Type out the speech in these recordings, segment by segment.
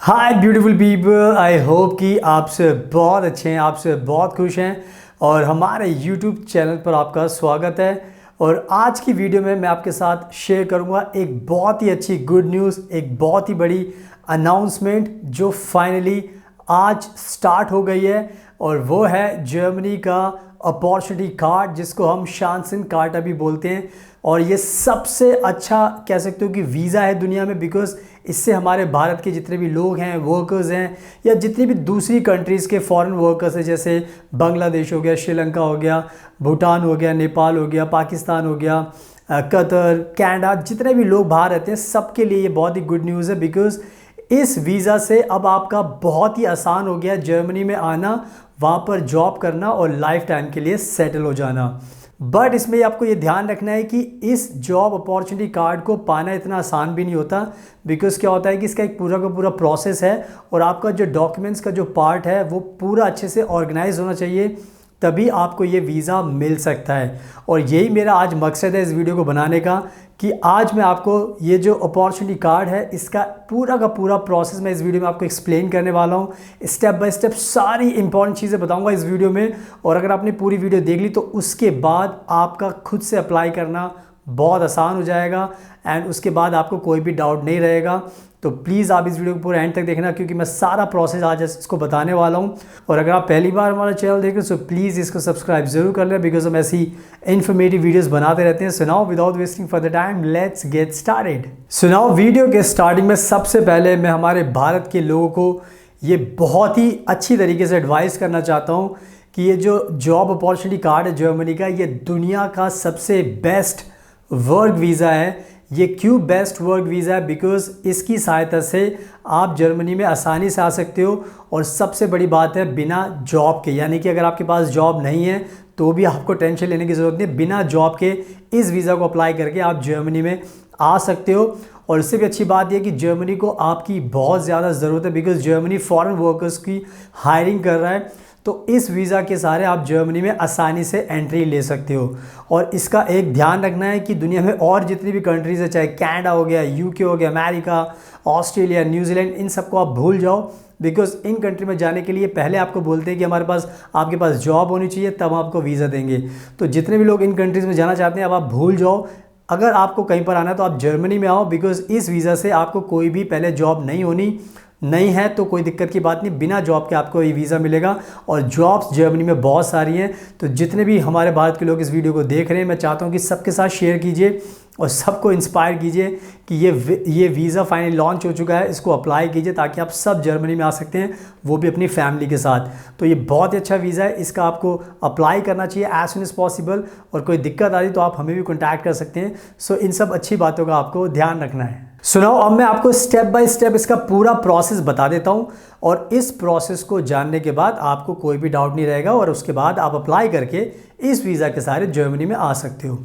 Hi beautiful people, I hope कि आपसे बहुत अच्छे हैं, आपसे बहुत खुश हैं और हमारे यूट्यूब चैनल पर आपका स्वागत है। और आज की वीडियो में मैं आपके साथ शेयर करूंगा एक बहुत ही अच्छी गुड न्यूज़, एक बहुत ही बड़ी अनाउंसमेंट जो फाइनली आज स्टार्ट हो गई है। और वो है जर्मनी का अपॉर्चुनिटी कार्ड, जिसको हम शांसन कार्ड अभी बोलते हैं। और ये सबसे अच्छा कह सकते हो कि वीज़ा है दुनिया में, बिकॉज़ इससे हमारे भारत के जितने भी लोग हैं, वर्कर्स हैं, या जितनी भी दूसरी कंट्रीज़ के फॉरेन वर्कर्स हैं, जैसे बांग्लादेश हो गया, श्रीलंका हो गया, भूटान हो गया, नेपाल हो गया, पाकिस्तान हो गया, कतर, कनाडा, जितने भी लोग बाहर रहते हैं, सबके लिए ये बहुत ही गुड न्यूज़ है। बिकॉज़ इस वीज़ा से अब आपका बहुत ही आसान हो गया जर्मनी में आना, वहाँ पर जॉब करना और लाइफ टाइम के लिए सेटल हो जाना। बट इसमें आपको ये ध्यान रखना है कि इस जॉब अपॉर्चुनिटी कार्ड को पाना इतना आसान भी नहीं होता। बिकॉज़ क्या होता है कि इसका एक पूरा का पूरा प्रोसेस है और आपका जो डॉक्यूमेंट्स का जो पार्ट है वो पूरा अच्छे से ऑर्गेनाइज होना चाहिए, तभी आपको ये वीज़ा मिल सकता है। और यही मेरा आज मकसद है इस वीडियो को बनाने का, कि आज मैं आपको ये जो अपॉर्चुनिटी कार्ड है इसका पूरा का पूरा प्रोसेस मैं इस वीडियो में आपको एक्सप्लेन करने वाला हूँ। स्टेप बाय स्टेप सारी इंपॉर्टेंट चीज़ें बताऊँगा इस वीडियो में। और अगर आपने पूरी वीडियो देख ली तो उसके बाद आपका खुद से अप्लाई करना बहुत आसान हो जाएगा एंड उसके बाद आपको कोई भी डाउट नहीं रहेगा। तो प्लीज़ आप इस वीडियो को पूरा एंड तक देखना, क्योंकि मैं सारा प्रोसेस आज इसको बताने वाला हूँ। और अगर आप पहली बार हमारा चैनल देख रहे हो तो प्लीज़ इसको सब्सक्राइब जरूर कर लें, बिकॉज हम ऐसी इन्फॉर्मेटिव वीडियोस बनाते रहते हैं। So now without wasting for the time let's get started. So now video के स्टार्टिंग में सबसे पहले मैं हमारे भारत के लोगों को ये बहुत ही अच्छी तरीके से एडवाइस करना चाहता हूँ कि ये जो जॉब अपॉर्चुनिटी कार्ड है जर्मनी का, ये दुनिया का सबसे बेस्ट वर्क वीज़ा है। ये क्यों बेस्ट वर्क वीज़ा है? बिकॉज़ इसकी सहायता से आप जर्मनी में आसानी से आ सकते हो। और सबसे बड़ी बात है, बिना जॉब के, यानी कि अगर आपके पास जॉब नहीं है तो भी आपको टेंशन लेने की ज़रूरत नहीं। बिना जॉब के इस वीज़ा को अप्लाई करके आप जर्मनी में आ सकते हो। और इससे भी अच्छी बात यह कि जर्मनी को आपकी बहुत ज़्यादा ज़रूरत है, बिकॉज़ जर्मनी फॉरेन वर्कर्स की हायरिंग कर रहा है। तो इस वीज़ा के सहारे आप जर्मनी में आसानी से एंट्री ले सकते हो। और इसका एक ध्यान रखना है कि दुनिया में और जितनी भी कंट्रीज़ है, चाहे कनाडा हो गया, यूके हो गया, अमेरिका, ऑस्ट्रेलिया, न्यूजीलैंड, इन सबको आप भूल जाओ। बिकॉज़ इन कंट्री में जाने के लिए पहले आपको बोलते हैं कि हमारे पास, आपके पास जॉब होनी चाहिए, तब आपको वीज़ा देंगे। तो जितने भी लोग इन कंट्रीज़ में जाना चाहते हैं अब आप भूल जाओ। अगर आपको कहीं पर आना है तो आप जर्मनी में आओ, बिकॉज़ इस वीज़ा से आपको कोई भी पहले जॉब नहीं है तो कोई दिक्कत की बात नहीं, बिना जॉब के आपको ये वीज़ा मिलेगा। और जॉब्स जर्मनी में बहुत सारी हैं। तो जितने भी हमारे भारत के लोग इस वीडियो को देख रहे हैं, मैं चाहता हूँ कि सबके साथ शेयर कीजिए और सबको इंस्पायर कीजिए कि ये वीज़ा फाइनली लॉन्च हो चुका है, इसको अप्लाई कीजिए ताकि आप सब जर्मनी में आ सकते हैं, वो भी अपनी फैमिली के साथ। तो ये बहुत ही अच्छा वीज़ा है, इसका आपको अप्लाई करना चाहिए एज सुन एज़ पॉसिबल। और कोई दिक्कत आ रही तो आप हमें भी कॉन्टैक्ट कर सकते हैं। सो इन सब अच्छी बातों का आपको ध्यान रखना है। सुनाओ, अब मैं आपको स्टेप बाय स्टेप इसका पूरा प्रोसेस बता देता हूं। और इस प्रोसेस को जानने के बाद आपको कोई भी डाउट नहीं रहेगा और उसके बाद आप अप्लाई करके इस वीज़ा के सारे जर्मनी में आ सकते हो।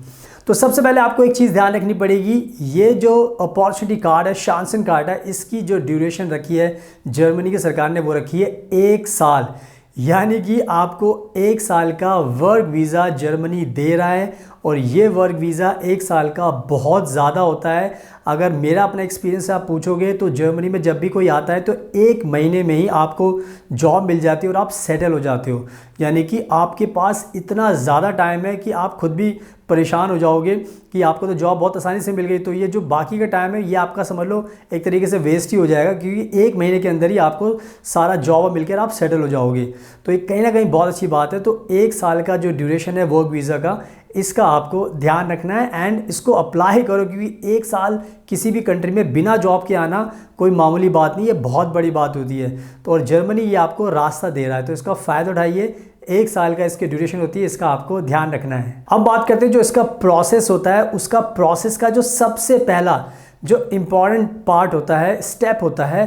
तो सबसे पहले आपको एक चीज़ ध्यान रखनी पड़ेगी, ये जो अपॉर्चुनिटी कार्ड है, शांसन कार्ड है, इसकी जो ड्यूरेशन रखी है जर्मनी की सरकार ने, वो रखी है 1 साल। यानी कि आपको 1 साल का वर्क वीज़ा जर्मनी दे रहा है। और ये वर्क वीज़ा 1 साल का बहुत ज़्यादा होता है। अगर मेरा अपना एक्सपीरियंस से आप पूछोगे तो जर्मनी में जब भी कोई आता है तो 1 महीने में ही आपको जॉब मिल जाती है और आप सेटल हो जाते हो। यानी कि आपके पास इतना ज़्यादा टाइम है कि आप खुद भी परेशान हो जाओगे कि आपको तो जॉब बहुत आसानी से मिल गई, तो ये जो बाकी का टाइम है ये आपका समझ लो एक तरीके से वेस्ट ही हो जाएगा, क्योंकि 1 महीने के अंदर ही आपको सारा जॉब मिलकर आप सेटल हो जाओगे। तो ये कहीं ना कहीं बहुत अच्छी बात है। तो 1 साल का जो ड्यूरेशन है वर्क वीज़ा का, इसका आपको ध्यान रखना है एंड इसको अप्लाई करो, क्योंकि 1 साल किसी भी कंट्री में बिना जॉब के आना कोई मामूली बात नहीं है, बहुत बड़ी बात होती है। तो और जर्मनी ये आपको रास्ता दे रहा है, तो इसका फ़ायदा उठाइए। 1 साल का इसकी ड्यूरेशन होती है, इसका आपको ध्यान रखना है। अब बात करते हैं जो इसका प्रोसेस होता है, उसका प्रोसेस का जो सबसे पहला जो इम्पॉर्टेंट पार्ट होता है, स्टेप होता है,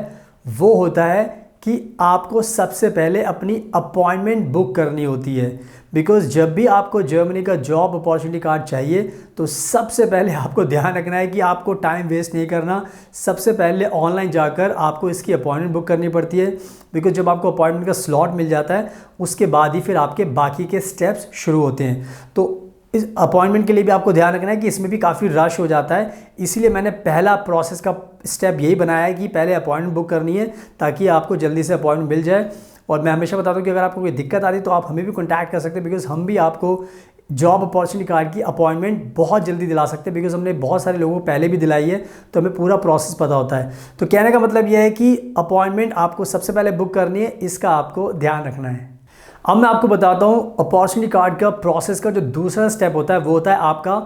वो होता है कि आपको सबसे पहले अपनी अपॉइंटमेंट बुक करनी होती है। बिकॉज़ जब भी आपको जर्मनी का जॉब अपॉर्चुनिटी कार्ड चाहिए तो सबसे पहले आपको ध्यान रखना है कि आपको टाइम वेस्ट नहीं करना। सबसे पहले ऑनलाइन जाकर आपको इसकी अपॉइंटमेंट बुक करनी पड़ती है। बिकॉज़ जब आपको अपॉइंटमेंट का स्लॉट मिल जाता है उसके बाद ही फिर आपके बाकी के स्टेप्स शुरू होते हैं। तो इस अपॉइंटमेंट के लिए भी आपको ध्यान रखना है कि इसमें भी काफ़ी रश हो जाता है, इसीलिए मैंने पहला प्रोसेस का स्टेप यही बनाया है कि पहले अपॉइंटमेंट बुक करनी है ताकि आपको जल्दी से अपॉइंटमेंट मिल जाए। और मैं हमेशा बताता हूँ कि अगर आपको कोई दिक्कत आती है तो आप हमें भी कॉन्टैक्ट कर सकते हैं, बिकॉज हम भी आपको जॉब अपॉर्चुनिटी कार्ड की अपॉइंटमेंट बहुत जल्दी दिला सकते हैं, बिकॉज हमने बहुत सारे लोगों को पहले भी दिलाई है, तो हमें पूरा प्रोसेस पता होता है। तो कहने का मतलब यह है कि अपॉइंटमेंट आपको सबसे पहले बुक करनी है, इसका आपको ध्यान रखना है। अब मैं आपको बताता हूँ अपॉर्चुनिटी कार्ड का प्रोसेस का जो दूसरा स्टेप होता है वो होता है आपका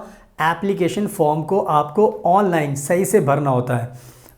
एप्लीकेशन फॉर्म को आपको ऑनलाइन सही से भरना होता है।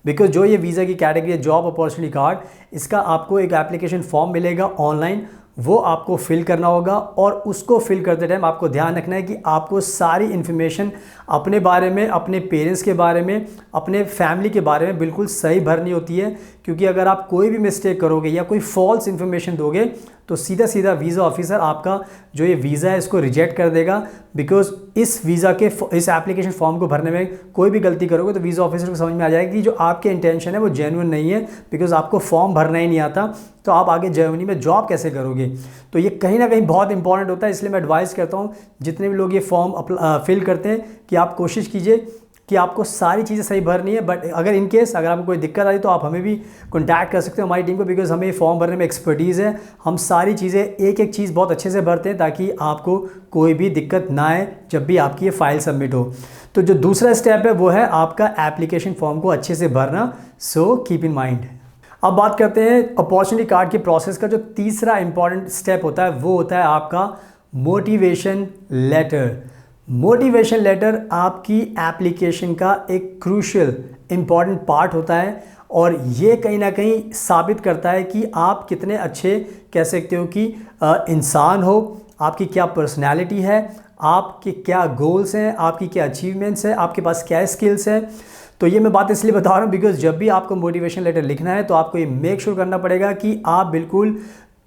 बिकॉज जो ये वीज़ा की कैटेगरी है जॉब अपॉर्चुनिटी कार्ड, इसका आपको एक एप्लीकेशन फॉर्म मिलेगा ऑनलाइन, वो आपको फिल करना होगा। और उसको फिल करते टाइम आपको ध्यान रखना है कि आपको सारी इन्फॉर्मेशन अपने बारे में, अपने पेरेंट्स के बारे में, अपने फैमिली के बारे में बिल्कुल सही भरनी होती है। क्योंकि अगर आप कोई भी मिस्टेक करोगे या कोई फॉल्स इन्फॉर्मेशन दोगे तो सीधा सीधा वीज़ा ऑफिसर आपका जो ये वीज़ा है इसको रिजेक्ट कर देगा। बिकॉज इस वीज़ा के इस एप्लीकेशन फॉर्म को भरने में कोई भी गलती करोगे तो वीज़ा ऑफिसर को समझ में आ जाएगा कि जो आपके इंटेंशन है वो जेन्युइन नहीं है, बिकॉज आपको फॉर्म भरना ही नहीं आता, तो आप आगे जर्मनी में जॉब कैसे करोगे। तो ये कहीं ना कहीं बहुत इंपॉर्टेंट होता है, इसलिए मैं एडवाइस करता हूँ जितने भी लोग ये फॉर्म फिल करते हैं कि आप कोशिश कीजिए कि आपको सारी चीज़ें सही भरनी है। बट अगर इन केस अगर आपको कोई दिक्कत आई तो आप हमें भी कॉन्टैक्ट कर सकते हो, हमारी टीम को, बिकॉज हमें फॉर्म भरने में एक्सपर्टीज़ है। हम सारी चीज़ें एक एक चीज़ बहुत अच्छे से भरते हैं ताकि आपको कोई भी दिक्कत ना आए जब भी आपकी ये फाइल सबमिट हो। तो जो दूसरा स्टेप है वो है आपका एप्लीकेशन फॉर्म को अच्छे से भरना, सो कीप इन माइंड। अब बात करते हैं अपॉर्चुनिटी कार्ड के प्रोसेस का जो तीसरा इंपॉर्टेंट स्टेप होता है वो होता है आपका मोटिवेशन लेटर। मोटिवेशन लेटर आपकी एप्लीकेशन का एक क्रूशियल इम्पॉर्टेंट पार्ट होता है और ये कहीं ना कहीं साबित करता है कि आप कितने अच्छे कह सकते हो कि इंसान हो, आपकी क्या पर्सनैलिटी है, आपके क्या गोल्स हैं, आपकी क्या अचीवमेंट्स हैं, आपके पास क्या स्किल्स हैं। तो ये मैं बात इसलिए बता रहा हूँ बिकॉज जब भी आपको मोटिवेशन लेटर लिखना है तो आपको ये मेक श्योर करना पड़ेगा कि आप बिल्कुल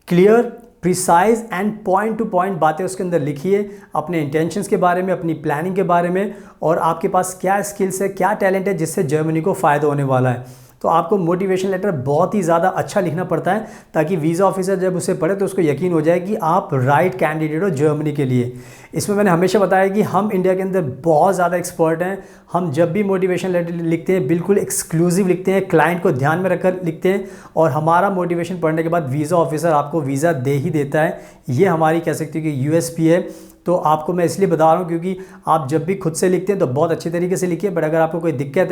clear, precise and point two point बातें उसके अंदर लिखिए, अपने इंटेंशंस के बारे में, अपनी प्लानिंग के बारे में, और आपके पास क्या स्किल्स है, क्या टैलेंट है जिससे जर्मनी को फ़ायदा होने वाला है। तो आपको मोटिवेशन लेटर बहुत ही ज़्यादा अच्छा लिखना पड़ता है ताकि वीज़ा ऑफिसर जब उसे पढ़े तो उसको यकीन हो जाए कि आप राइट कैंडिडेट हो जर्मनी के लिए। इसमें मैंने हमेशा बताया कि हम इंडिया के अंदर बहुत ज़्यादा एक्सपर्ट हैं। हम जब भी मोटिवेशन लेटर लिखते हैं बिल्कुल एक्सक्लूसिव लिखते हैं, क्लाइंट को ध्यान में रखकर लिखते हैं, और हमारा मोटिवेशन पढ़ने के बाद वीज़ा ऑफिसर आपको वीज़ा दे ही देता है। ये हमारी कह सकते हो कि यूएसपी है। तो आपको मैं इसलिए बता रहा हूँ क्योंकि आप जब भी खुद से लिखते हैं तो बहुत अच्छी तरीके से लिखिए, बट अगर आपको कोई दिक्कत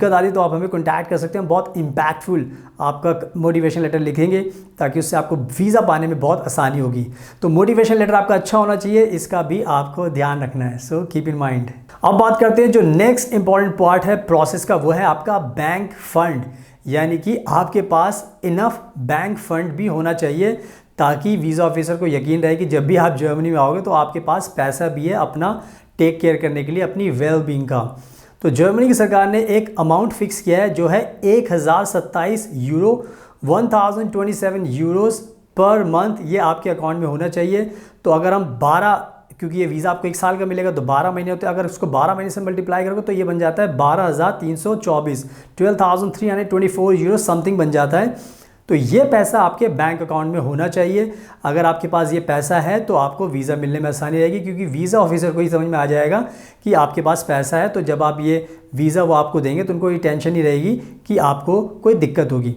आ रही तो आप हमें कॉन्टैक्ट कर सकते हैं। हम बहुत इम्पैक्टफुल आपका मोटिवेशन लेटर लिखेंगे ताकि उससे आपको वीज़ा पाने में बहुत आसानी होगी। तो मोटिवेशन लेटर आपका अच्छा होना चाहिए, इसका भी आपको ध्यान रखना है, सो कीप इन माइंड। अब बात करते हैं जो नेक्स्ट इंपॉर्टेंट पार्ट है प्रोसेस का, वो है आपका बैंक फंड। यानी कि आपके पास इनफ बैंक फंड भी होना चाहिए ताकि वीज़ा ऑफिसर को यकीन रहे कि जब भी आप जर्मनी में आओगे तो आपके पास पैसा भी है अपना टेक केयर करने के लिए, अपनी वेल बीइंग का। तो जर्मनी की सरकार ने एक अमाउंट फिक्स किया है जो है 1027 यूरो, 1027 यूरोज़ पर मंथ, ये आपके अकाउंट में होना चाहिए। तो अगर हम 12, क्योंकि ये वीज़ा आपको 1 साल का मिलेगा तो 12 महीने होते हैं, अगर उसको 12 महीने से मल्टीप्लाई करोगे तो ये बन जाता है 12,324, 12,324 यूरो समथिंग बन जाता है। तो ये पैसा आपके बैंक अकाउंट में होना चाहिए। अगर आपके पास ये पैसा है तो आपको वीज़ा मिलने में आसानी रहेगी, क्योंकि वीज़ा ऑफिसर को ही समझ में आ जाएगा कि आपके पास पैसा है। तो जब आप ये वीज़ा वो आपको देंगे तो उनको ये टेंशन नहीं रहेगी कि आपको कोई दिक्कत होगी।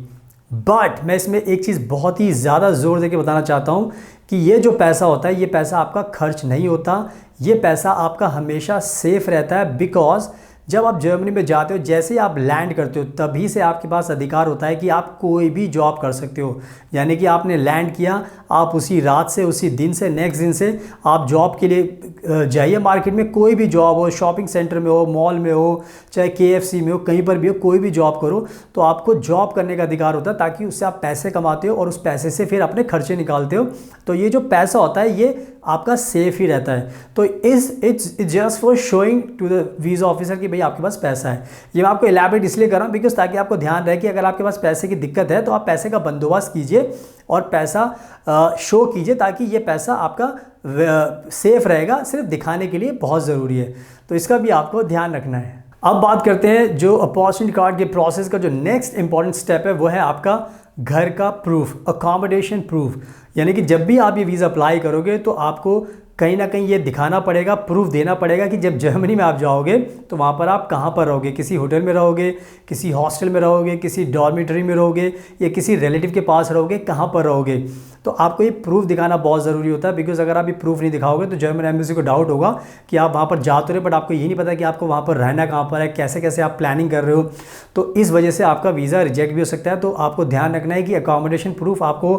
बट मैं इसमें एक चीज़ बहुत ही ज़्यादा ज़ोर दे के बताना चाहता हूँ कि ये जो पैसा होता है ये पैसा आपका खर्च नहीं होता, ये पैसा आपका हमेशा सेफ़ रहता है। बिकॉज जब आप जर्मनी में जाते हो, जैसे ही आप लैंड करते हो तभी से आपके पास अधिकार होता है कि आप कोई भी जॉब कर सकते हो। यानी कि आपने लैंड किया, आप उसी रात से, उसी दिन से, नेक्स्ट दिन से आप जॉब के लिए जाइए मार्केट में, कोई भी जॉब हो, शॉपिंग सेंटर में हो, मॉल में हो, चाहे KFC में हो, कहीं पर भी हो, कोई भी जॉब करो तो आपको जॉब करने का अधिकार होता है ताकि उससे आप पैसे कमाते हो और उस पैसे से फिर अपने खर्चे निकालते हो। तो ये जो पैसा होता है ये आपका सेफ ही रहता है। तो it's just for showing to the visa officer कि भाई आपके पास पैसा है। ये मैं आपको एलैबोरेट इसलिए कर रहा हूँ बिकॉज ताकि आपको ध्यान रहे कि अगर आपके पास पैसे की दिक्कत है तो आप पैसे का बंदोबस्त कीजिए और पैसा शो कीजिए ताकि ये पैसा आपका सेफ रहेगा। सिर्फ दिखाने के लिए बहुत ज़रूरी है, तो इसका भी आपको ध्यान रखना है। अब बात करते हैं जो अपॉर्चुनिटी कार्ड के प्रोसेस का जो नेक्स्ट इंपॉर्टेंट स्टेप है वो है आपका घर का प्रूफ, अकोमोडेशन प्रूफ। यानी कि जब भी आप ये वीज़ा अप्लाई करोगे तो आपको कहीं ना कहीं ये दिखाना पड़ेगा, प्रूफ देना पड़ेगा कि जब जर्मनी में आप जाओगे तो वहाँ पर आप कहाँ पर रहोगे, किसी होटल में रहोगे, किसी हॉस्टल में रहोगे, किसी डॉर्मेटरी में रहोगे या किसी रिलेटिव के पास रहोगे, कहाँ पर रहोगे। तो आपको ये प्रूफ दिखाना बहुत ज़रूरी होता है, बिकॉज अगर आप ये प्रूफ नहीं दिखाओगे तो जर्मन एम्बेसी को डाउट होगा कि आप वहाँ पर जा तो रहे बट आपको ये नहीं पता कि आपको वहाँ पर रहना कहाँ पर है, कैसे कैसे आप प्लानिंग कर रहे हो। तो इस वजह से आपका वीज़ा रिजेक्ट भी हो सकता है। तो आपको ध्यान रखना है कि अकोमोडेशन प्रूफ आपको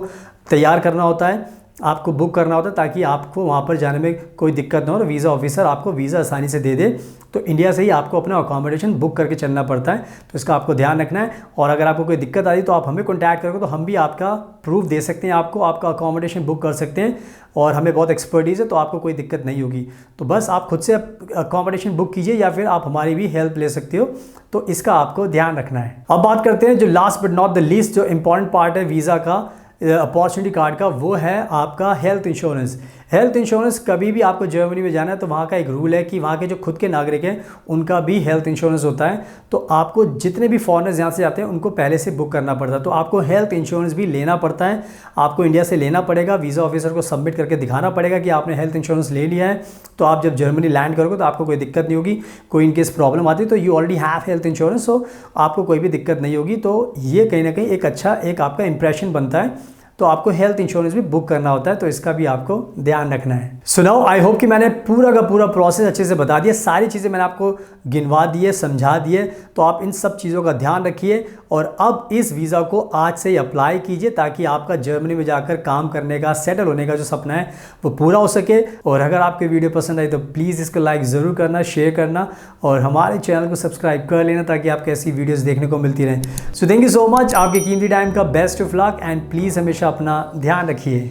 तैयार करना होता है, आपको बुक करना होता है, ताकि आपको वहाँ पर जाने में कोई दिक्कत ना हो और वीज़ा ऑफिसर आपको वीज़ा आसानी से दे दे। तो इंडिया से ही आपको अपना अकोमोडेशन बुक करके चलना पड़ता है, तो इसका आपको ध्यान रखना है। और अगर आपको कोई दिक्कत आ रही तो आप हमें कॉन्टैक्ट करोगे तो हम भी आपका प्रूफ दे सकते हैं, आपको आपका अकोमोडेशन बुक कर सकते हैं और हमें बहुत एक्सपर्टीज़ है, तो आपको कोई दिक्कत नहीं होगी। तो बस आप खुद से अकोमोडेशन बुक कीजिए या फिर आप हमारी भी हेल्प ले सकते हो, तो इसका आपको ध्यान रखना है। अब बात करते हैं जो last but not the least जो इंपॉर्टेंट पार्ट है वीज़ा का, अपॉर्चुनिटी कार्ड का, वो है आपका हेल्थ इंश्योरेंस। हेल्थ इंश्योरेंस कभी भी आपको जर्मनी में जाना है तो वहाँ का एक रूल है कि वहाँ के जो खुद के नागरिक हैं उनका भी हेल्थ इंश्योरेंस होता है। तो आपको जितने भी फॉरेनर्स यहाँ से जाते हैं उनको पहले से बुक करना पड़ता है। तो आपको हेल्थ इंश्योरेंस भी लेना पड़ता है, आपको इंडिया से लेना पड़ेगा, वीज़ा ऑफिसर को सबमिट करके दिखाना पड़ेगा कि आपने हेल्थ इंश्योरेंस ले लिया है। तो आप जब जर्मनी लैंड करोगे तो आपको कोई दिक्कत नहीं होगी, कोई इनकेस प्रॉब्लम आती है तो you already have health insurance, so आपको कोई भी दिक्कत नहीं होगी। तो ये कहीं ना कहीं एक अच्छा एक आपका इंप्रेशन बनता है। तो आपको हेल्थ इंश्योरेंस भी बुक करना होता है, तो इसका भी आपको ध्यान रखना है। सो नाउ आई होप कि मैंने पूरा का पूरा प्रोसेस अच्छे से बता दिया, सारी चीज़ें मैंने आपको गिनवा दी है, समझा दिए। तो आप इन सब चीज़ों का ध्यान रखिए और अब इस वीज़ा को आज से ही अप्लाई कीजिए ताकि आपका जर्मनी में जाकर काम करने का, सेटल होने का जो सपना है वो पूरा हो सके। और अगर आपकी वीडियो पसंद आई तो प्लीज़ इसको लाइक ज़रूर करना, शेयर करना और हमारे चैनल को सब्सक्राइब कर लेना ताकि आपको ऐसी वीडियोज़ देखने को मिलती रहें। So thank you so much, आपके कीमती टाइम का best of luck and please हमेशा अपना ध्यान रखिए।